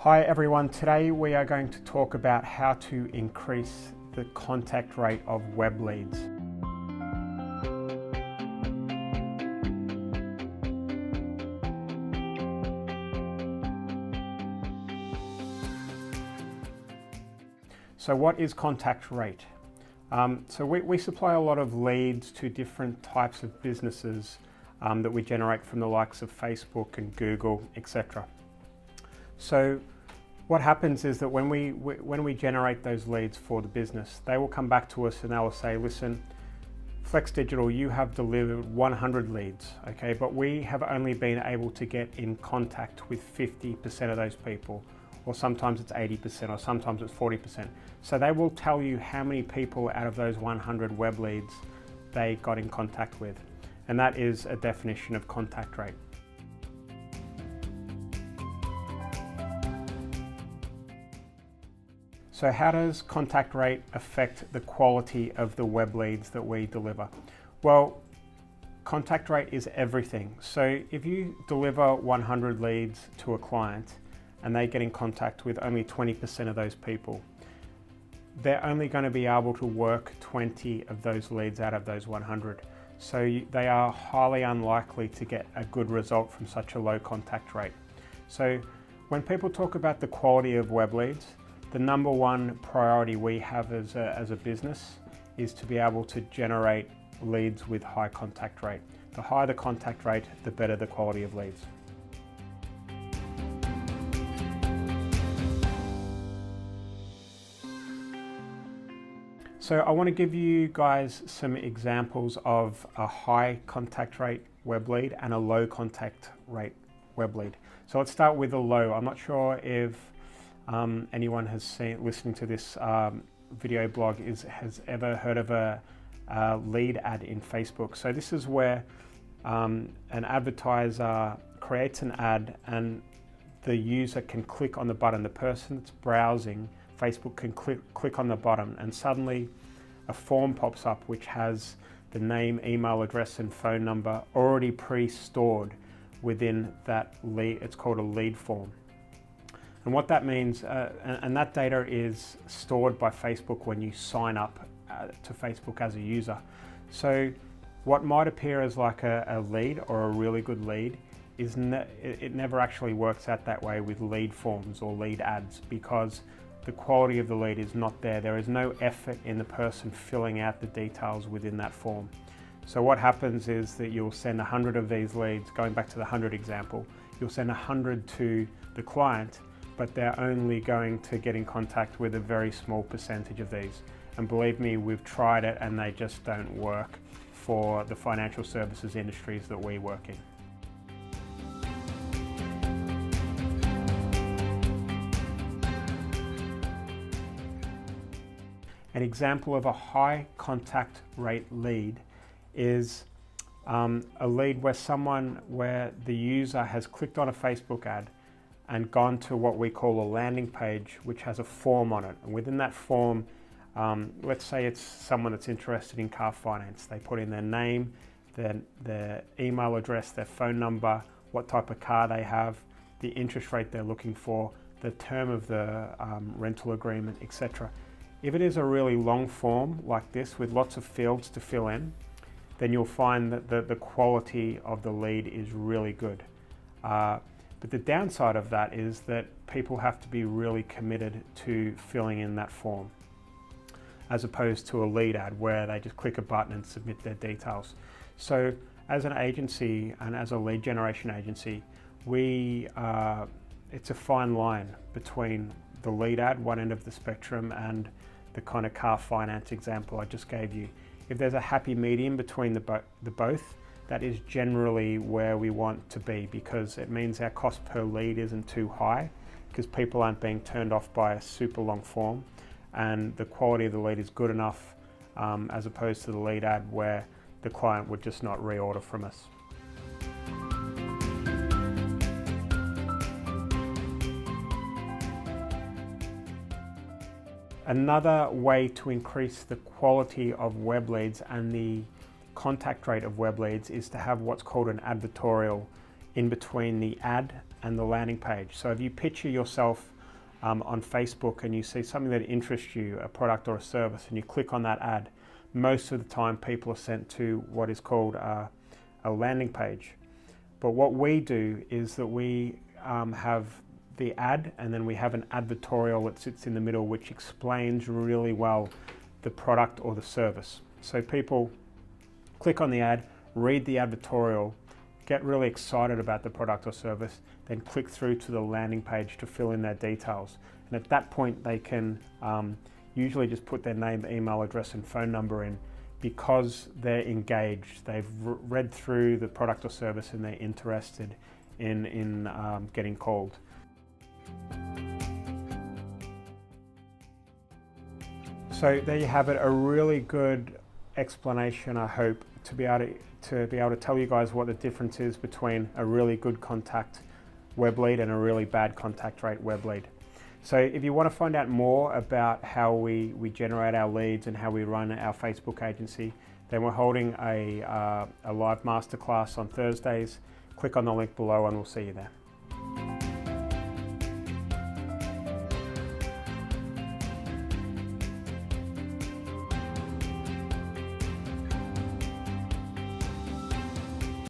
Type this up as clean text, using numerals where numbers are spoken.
Hi everyone, today we are going to talk about how to increase the contact rate of web leads. So what is contact rate? So we supply a lot of leads to different types of businesses that we generate from the likes of Facebook and Google, etc. So what happens is that when we generate those leads for the business, they will come back to us and they will say, listen, Flex Digital, you have delivered 100 leads, okay, but we have only been able to get in contact with 50% of those people, or sometimes it's 80%, or sometimes it's 40%. So they will tell you how many people out of those 100 web leads they got in contact with. And that is a definition of contact rate. So how does contact rate affect the quality of the web leads that we deliver? Well, contact rate is everything. So if you deliver 100 leads to a client and they get in contact with only 20% of those people, they're only going to be able to work 20 of those leads out of those 100. So they are highly unlikely to get a good result from such a low contact rate. So when people talk about the quality of web leads, the number one priority we have as a business is to be able to generate leads with high contact rate. The higher the contact rate, the better the quality of leads. So I want to give you guys some examples of a high contact rate web lead and a low contact rate web lead. So let's start with the low. I'm not sure if anyone listening to this video blog has ever heard of a lead ad in Facebook. So this is where an advertiser creates an ad and the user can click on the button. The person that's browsing Facebook can click on the button and suddenly a form pops up which has the name, email address and phone number already pre-stored within that lead. It's called a lead form. And what that means, and that data is stored by Facebook when you sign up to Facebook as a user. So what might appear as like a lead or a really good lead is it never actually works out that way with lead forms or lead ads, because the quality of the lead is not there. There is no effort in the person filling out the details within that form. So what happens is that you'll send 100 of these leads, going back to the 100 example, you'll send 100 to the client, but they're only going to get in contact with a very small percentage of these. And believe me, we've tried it and they just don't work for the financial services industries that we work in. An example of a high contact rate lead is a lead where the user has clicked on a Facebook ad and gone to what we call a landing page, which has a form on it. And within that form, let's say it's someone that's interested in car finance. They put in their name, their email address, their phone number, what type of car they have, the interest rate they're looking for, the term of the rental agreement, etc. If it is a really long form like this with lots of fields to fill in, then you'll find that the quality of the lead is really good. But the downside of that is that people have to be really committed to filling in that form, as opposed to a lead ad where they just click a button and submit their details. So as an agency and as a lead generation agency, it's a fine line between the lead ad, one end of the spectrum, and the kind of car finance example I just gave you. If there's a happy medium between the both, that is generally where we want to be, because it means our cost per lead isn't too high, because people aren't being turned off by a super long form, and the quality of the lead is good enough, as opposed to the lead ad where the client would just not reorder from us. Another way to increase the quality of web leads and the contact rate of web leads is to have what's called an advertorial in between the ad and the landing page. So if you picture yourself on Facebook and you see something that interests you, a product or a service, and you click on that ad, most of the time people are sent to what is called a landing page. But what we do is that we have the ad, and then we have an advertorial that sits in the middle which explains really well the product or the service. So people click on the ad, read the advertorial, get really excited about the product or service, then click through to the landing page to fill in their details. And at that point they can usually just put their name, email address and phone number in. Because they're engaged, they've read through the product or service and they're interested in getting called. So there you have it, a really good explanation, I hope, to be able to tell you guys what the difference is between a really good contact web lead and a really bad contact rate web lead. So if you want to find out more about how we generate our leads and how we run our Facebook agency, then we're holding a live masterclass on Thursdays. Click on the link below and we'll see you there.